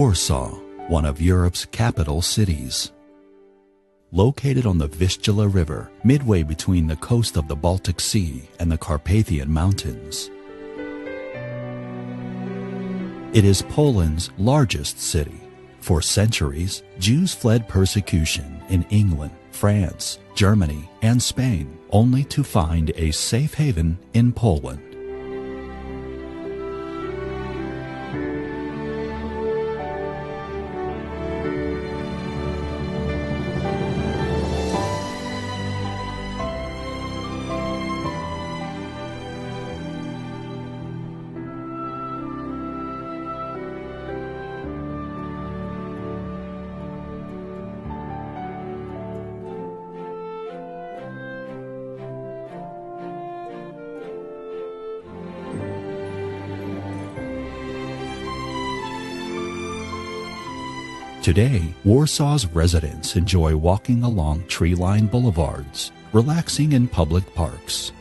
Warsaw, one of Europe's capital cities. Located on the Vistula River, midway between the coast of the Baltic Sea and the Carpathian Mountains. It is Poland's largest city. For centuries, Jews fled persecution in England, France, Germany, and Spain, only to find a safe haven in Poland. Today, Warsaw's residents enjoy walking along tree-lined boulevards, relaxing in public parks,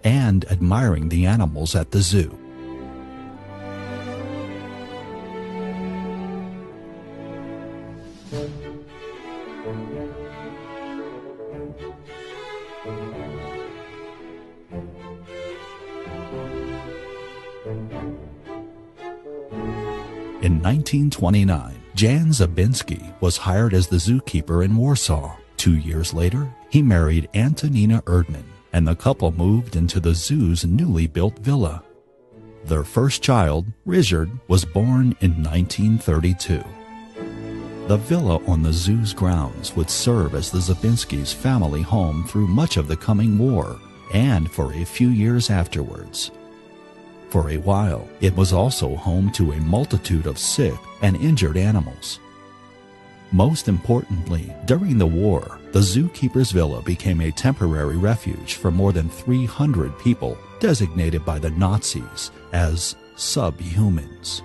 and admiring the animals at the zoo. In 1929, Jan Zabinski was hired as the zookeeper in Warsaw. 2 years later, he married Antonina Erdman, and the couple moved into the zoo's newly built villa. Their first child, Richard, was born in 1932. The villa on the zoo's grounds would serve as the Zabinskis' family home through much of the coming war and for a few years afterwards. For a while, it was also home to a multitude of sick and injured animals. Most importantly, during the war, the zookeeper's villa became a temporary refuge for more than 300 people designated by the Nazis as subhumans.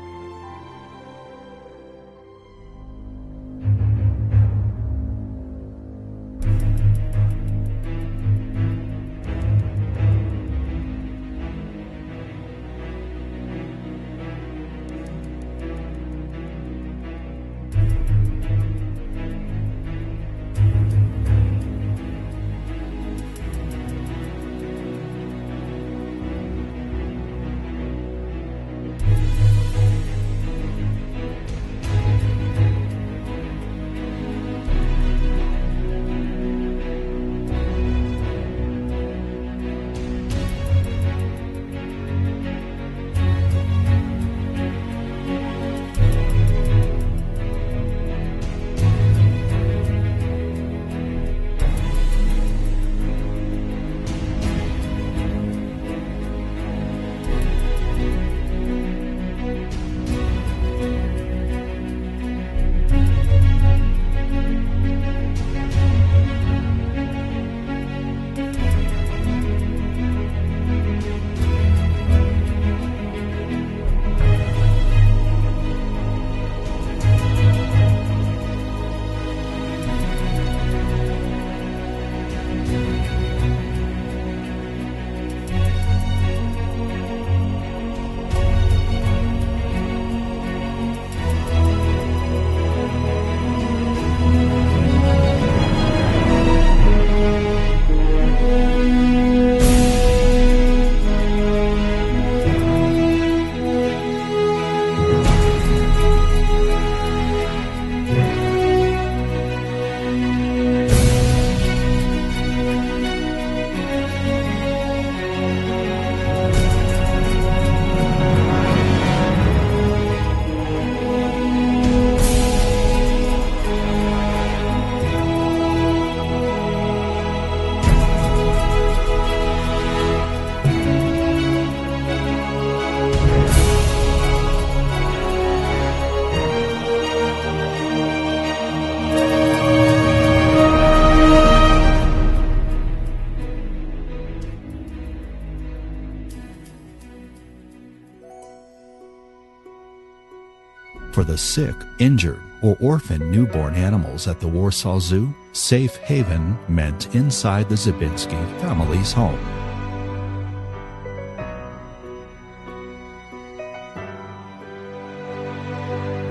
For the sick, injured, or orphaned newborn animals at the Warsaw Zoo, safe haven meant inside the Zabinski family's home.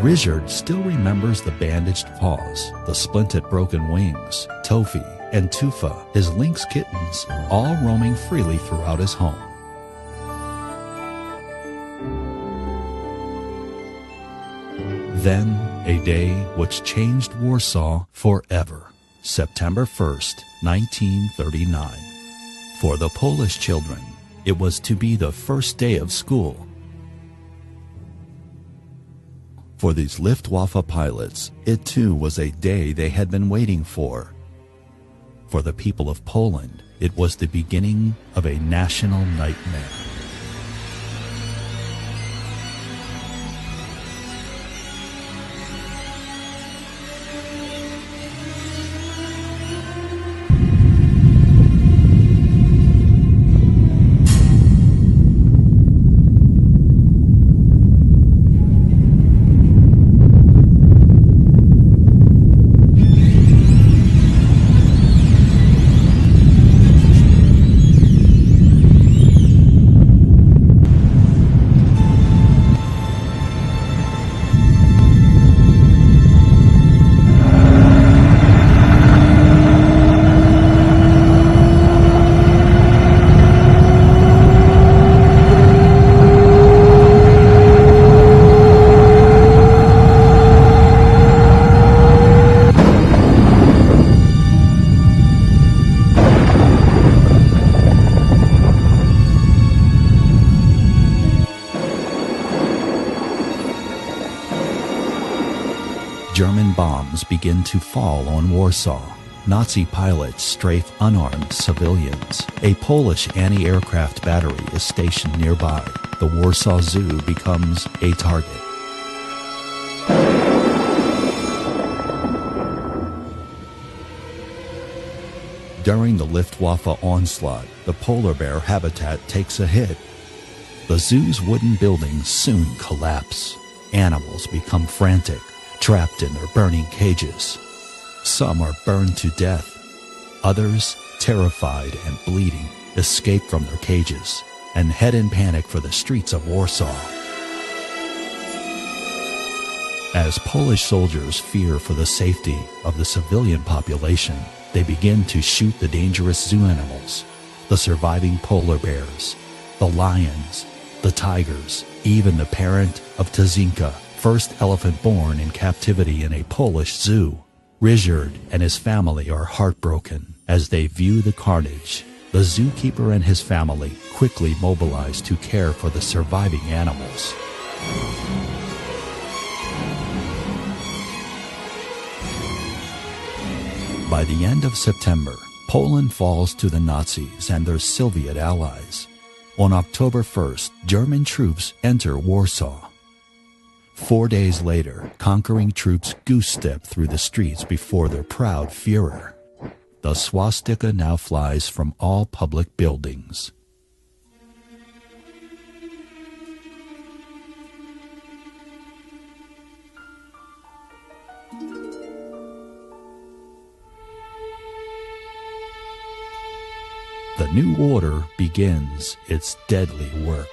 Richard still remembers the bandaged paws, the splinted broken wings, Tofi and Tufa, his lynx kittens, all roaming freely throughout his home. Then, a day which changed Warsaw forever. September 1st, 1939. For the Polish children, it was to be the first day of school. For these Luftwaffe pilots, it too was a day they had been waiting for. For the people of Poland, it was the beginning of a national nightmare. German bombs begin to fall on Warsaw. Nazi pilots strafe unarmed civilians. A Polish anti-aircraft battery is stationed nearby. The Warsaw Zoo becomes a target. During the Luftwaffe onslaught, the polar bear habitat takes a hit. The zoo's wooden buildings soon collapse. Animals become frantic, trapped in their burning cages. Some are burned to death. Others, terrified and bleeding, escape from their cages and head in panic for the streets of Warsaw. As Polish soldiers fear for the safety of the civilian population, they begin to shoot the dangerous zoo animals, the surviving polar bears, the lions, the tigers, even the parent of Tazinka, first elephant born in captivity in a Polish zoo. Richard and his family are heartbroken as they view the carnage. The zookeeper and his family quickly mobilize to care for the surviving animals. By the end of September, Poland falls to the Nazis and their Soviet allies. On October 1st, German troops enter Warsaw. 4 days later, conquering troops goose-step through the streets before their proud Führer. The swastika now flies from all public buildings. The new order begins its deadly work.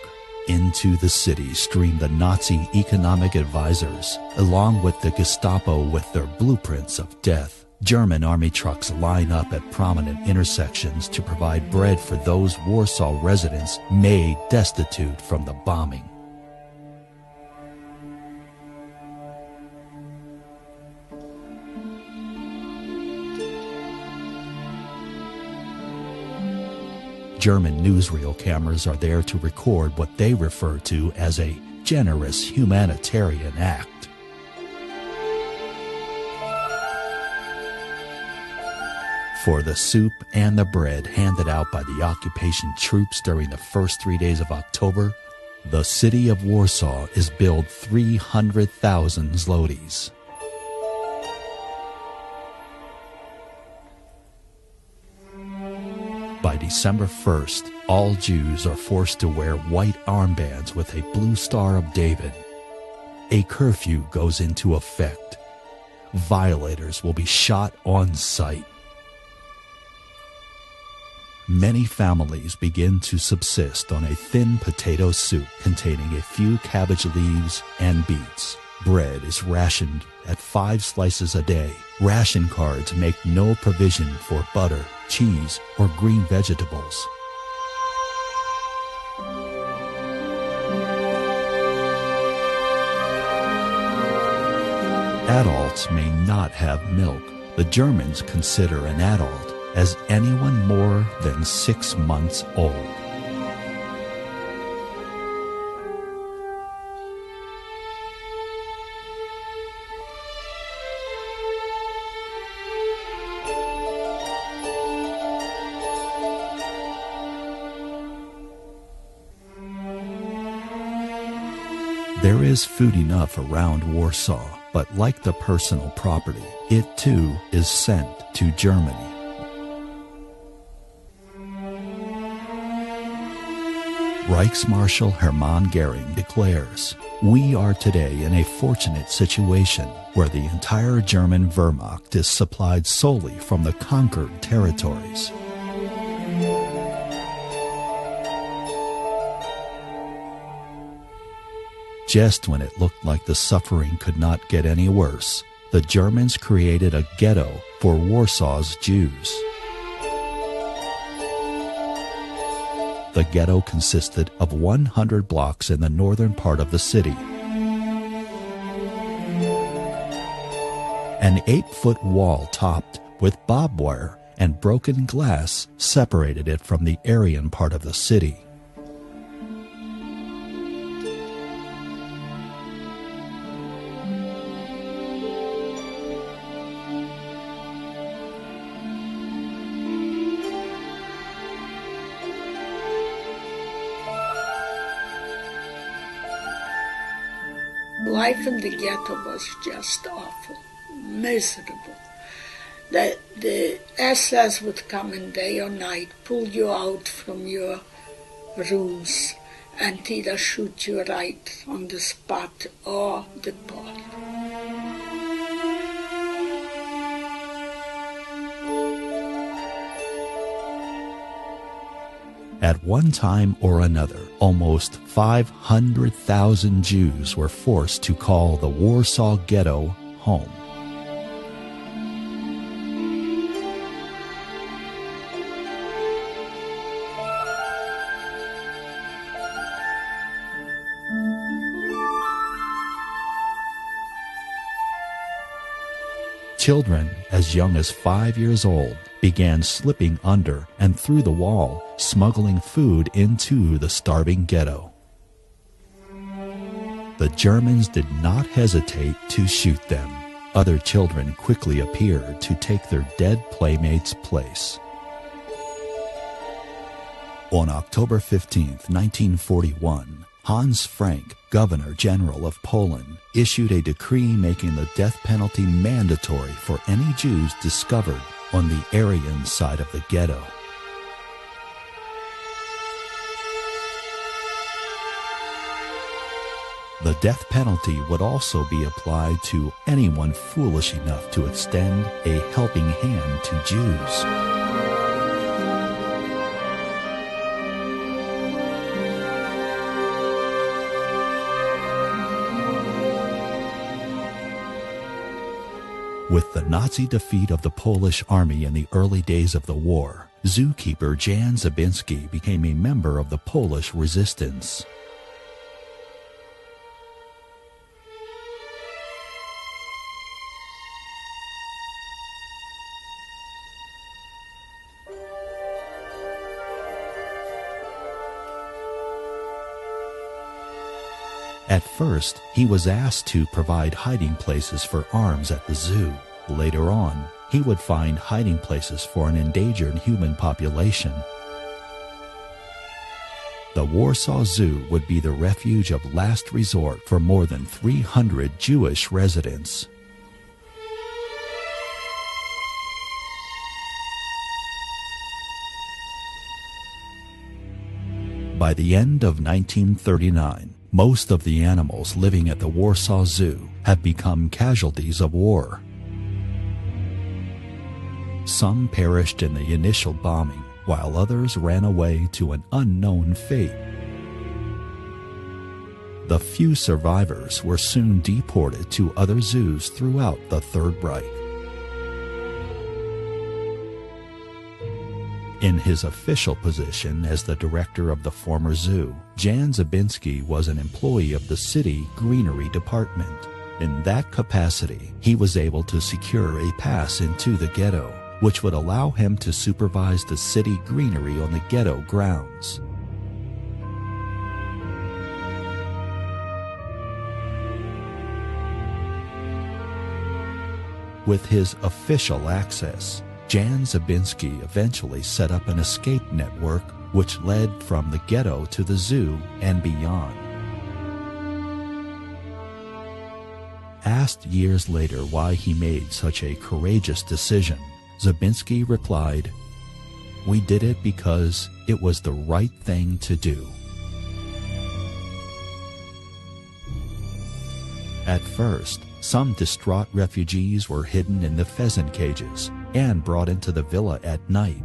Into the city stream the Nazi economic advisors, along with the Gestapo with their blueprints of death. German army trucks line up at prominent intersections to provide bread for those Warsaw residents made destitute from the bombing. German newsreel cameras are there to record what they refer to as a generous humanitarian act. For the soup and the bread handed out by the occupation troops during the first 3 days of October, the city of Warsaw is billed 300,000 zlotys. By December 1st, all Jews are forced to wear white armbands with a blue Star of David. A curfew goes into effect. Violators will be shot on sight. Many families begin to subsist on a thin potato soup containing a few cabbage leaves and beets. Bread is rationed at 5 slices a day. Ration cards make no provision for butter, cheese, or green vegetables. Adults may not have milk. The Germans consider an adult as anyone more than 6 months old. There is food enough around Warsaw, but like the personal property, it too is sent to Germany. Reichsmarshal Hermann Goering declares, "We are today in a fortunate situation where the entire German Wehrmacht is supplied solely from the conquered territories." Just when it looked like the suffering could not get any worse, the Germans created a ghetto for Warsaw's Jews. The ghetto consisted of 100 blocks in the northern part of the city. An 8-foot wall topped with barbed wire and broken glass separated it from the Aryan part of the city. Life in the ghetto was just awful, miserable. The SS would come in day or night, pull you out from your rooms, and either shoot you right on the spot or deport. At one time or another, almost 500,000 Jews were forced to call the Warsaw Ghetto home. Children as young as 5 years old began slipping under and through the wall, smuggling food into the starving ghetto. The Germans did not hesitate to shoot them. Other children quickly appeared to take their dead playmates' place. On October 15, 1941, Hans Frank, Governor General of Poland, issued a decree making the death penalty mandatory for any Jews discovered on the Aryan side of the ghetto. The death penalty would also be applied to anyone foolish enough to extend a helping hand to Jews. With the Nazi defeat of the Polish army in the early days of the war, zookeeper Jan Zabinski became a member of the Polish resistance. At first, he was asked to provide hiding places for arms at the zoo. Later on, he would find hiding places for an endangered human population. The Warsaw Zoo would be the refuge of last resort for more than 300 Jewish residents. By the end of 1939, most of the animals living at the Warsaw Zoo have become casualties of war. Some perished in the initial bombing, while others ran away to an unknown fate. The few survivors were soon deported to other zoos throughout the Third Reich. In his official position as the director of the former zoo, Jan Zabinski was an employee of the city greenery department. In that capacity, he was able to secure a pass into the ghetto, which would allow him to supervise the city greenery on the ghetto grounds. With his official access, Jan Zabinski eventually set up an escape network which led from the ghetto to the zoo and beyond. Asked years later why he made such a courageous decision, Zabinski replied, "We did it because it was the right thing to do." At first, some distraught refugees were hidden in the pheasant cages and brought into the villa at night.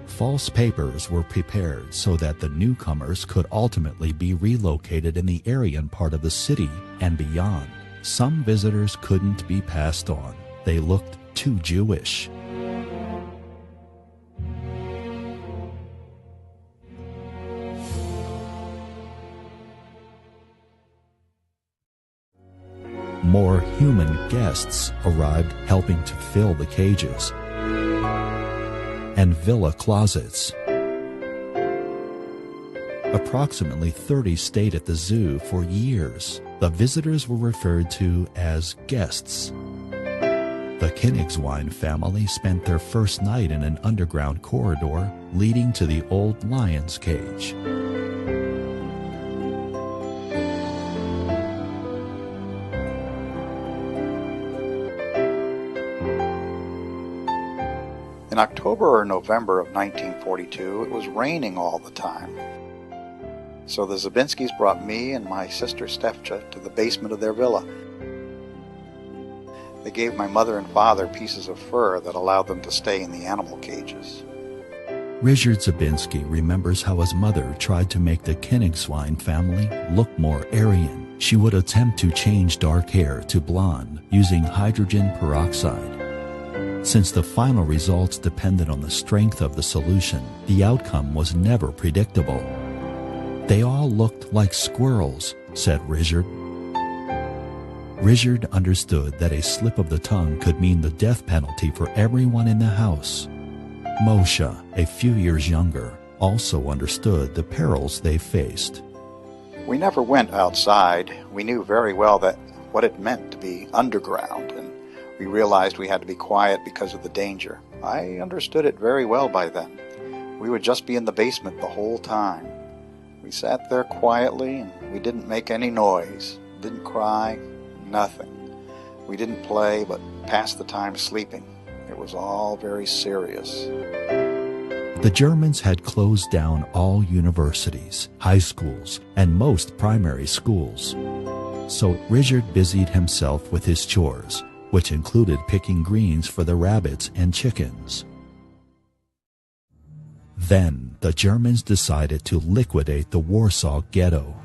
False papers were prepared so that the newcomers could ultimately be relocated in the Aryan part of the city and beyond. Some visitors couldn't be passed on. They looked too Jewish. More human guests arrived, helping to fill the cages and villa closets. Approximately 30 stayed at the zoo for years. The visitors were referred to as guests. The Königswein family spent their first night in an underground corridor leading to the old lion's cage. In October or November of 1942, it was raining all the time. So the Zabinskis brought me and my sister Stefcha to the basement of their villa. They gave my mother and father pieces of fur that allowed them to stay in the animal cages. Richard Zabinski remembers how his mother tried to make the Königswein family look more Aryan. She would attempt to change dark hair to blonde using hydrogen peroxide. Since the final results depended on the strength of the solution, the outcome was never predictable. "They all looked like squirrels," said Richard. Richard understood that a slip of the tongue could mean the death penalty for everyone in the house. Moshe, a few years younger, also understood the perils they faced. We never went outside. We knew very well that what it meant to be underground, and we realized we had to be quiet because of the danger. I understood it very well by then. We would just be in the basement the whole time. We sat there quietly and we didn't make any noise, didn't cry, nothing. We didn't play but passed the time sleeping. It was all very serious. The Germans had closed down all universities, high schools, and most primary schools. So Richard busied himself with his chores, which included picking greens for the rabbits and chickens. Then the Germans decided to liquidate the Warsaw Ghetto.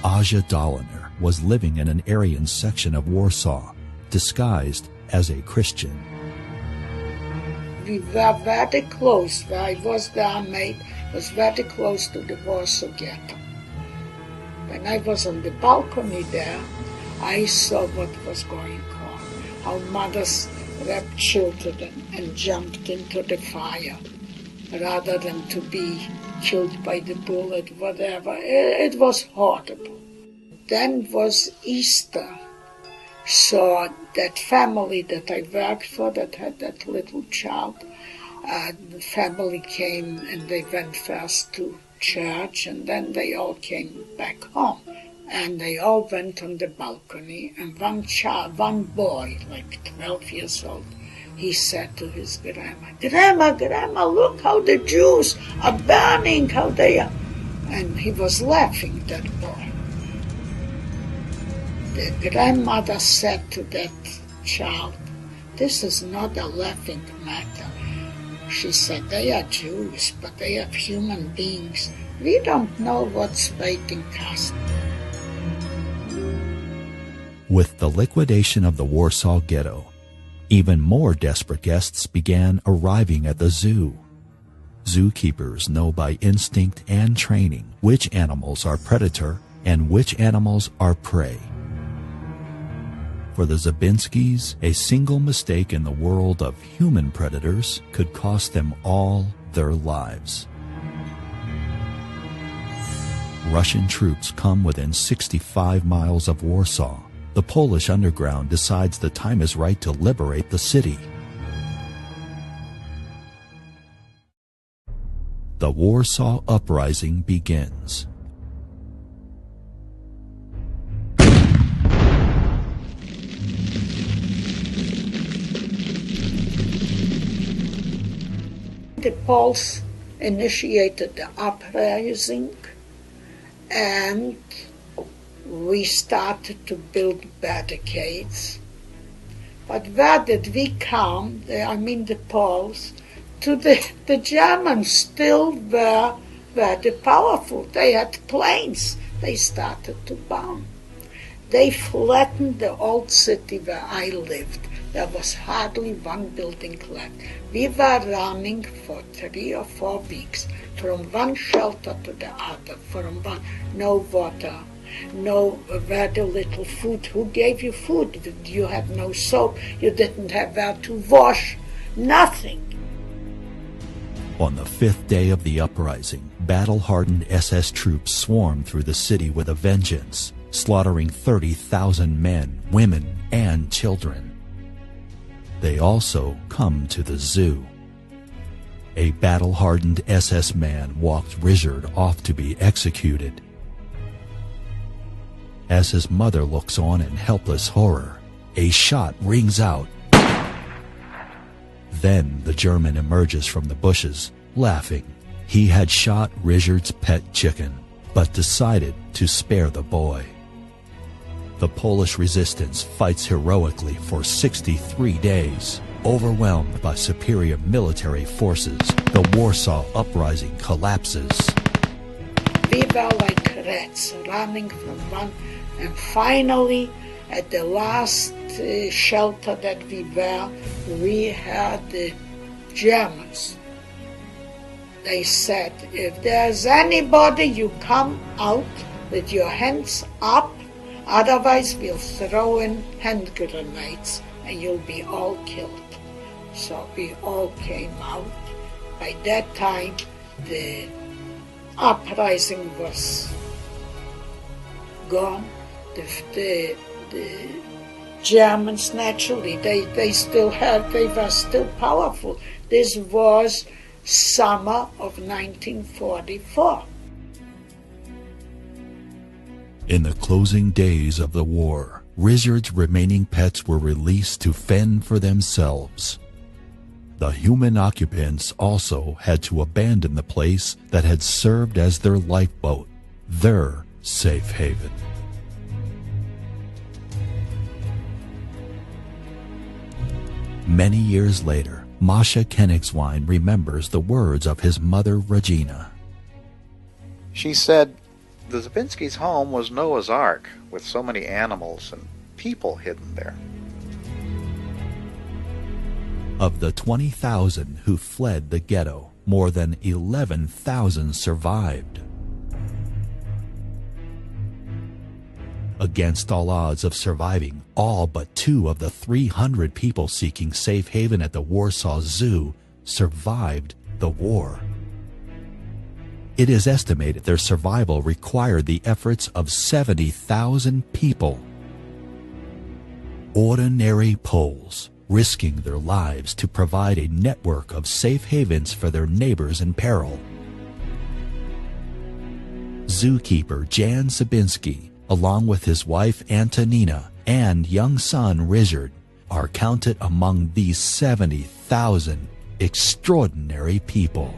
Aja Doliner was living in an Aryan section of Warsaw, disguised as a Christian. We were very close. Where I was there, mate, was very close to the Warsaw Ghetto. When I was on the balcony there, I saw what was going on, how mothers wrapped children and jumped into the fire rather than to be killed by the bullet, whatever. It was horrible. Then was Easter. So that family that I worked for that had that little child, the family came and they went first to church and then they all came back home. And they all went on the balcony and one boy, like 12 years old, he said to his grandma, Grandma, look how the Jews are burning, how they are. And he was laughing, that boy. The grandmother said to that child, this is not a laughing matter. She said, they are Jews, but they are human beings. We don't know what's waiting us. With the liquidation of the Warsaw Ghetto, even more desperate guests began arriving at the zoo. Zookeepers know by instinct and training which animals are predator and which animals are prey. For the Zabinskis, a single mistake in the world of human predators could cost them all their lives. Russian troops come within 65 miles of Warsaw. The Polish underground decides the time is right to liberate the city. The Warsaw Uprising begins. The Poles initiated the uprising, and we started to build barricades. But where did we come, the Poles, to the Germans still were the powerful. They had planes. They started to bomb. They flattened the old city where I lived. There was hardly one building left. We were running for 3 or 4 weeks from one shelter to the other, no water, no very little food. Who gave you food? You had no soap. You didn't have where to wash. Nothing. On the 5th day of the uprising, battle-hardened SS troops swarmed through the city with a vengeance, slaughtering 30,000 men, women, and children. They also come to the zoo. A battle-hardened SS man walked Richard off to be executed. As his mother looks on in helpless horror, a shot rings out. Then the German emerges from the bushes, laughing. He had shot Richard's pet chicken, but decided to spare the boy. The Polish resistance fights heroically for 63 days. Overwhelmed by superior military forces, the Warsaw Uprising collapses. We were like rats running from one, and finally, at the last shelter that we were, we heard the Germans. They said, if there's anybody, you come out with your hands up, otherwise we'll throw in hand grenades and you'll be all killed. So we all came out. By that time, the uprising was gone. The Germans, naturally, they were still powerful. This was summer of 1944. In the closing days of the war, Richard's remaining pets were released to fend for themselves. The human occupants also had to abandon the place that had served as their lifeboat, their safe haven. Many years later, Masha Koenigswein remembers the words of his mother, Regina. She said, the Zabinskis' home was Noah's Ark, with so many animals and people hidden there. Of the 20,000 who fled the ghetto, more than 11,000 survived. Against all odds of surviving, all but 2 of the 300 people seeking safe haven at the Warsaw Zoo survived the war. It is estimated their survival required the efforts of 70,000 people. Ordinary Poles, risking their lives to provide a network of safe havens for their neighbors in peril. Zookeeper Jan Zabinski, along with his wife Antonina and young son Richard, are counted among these 70,000 extraordinary people.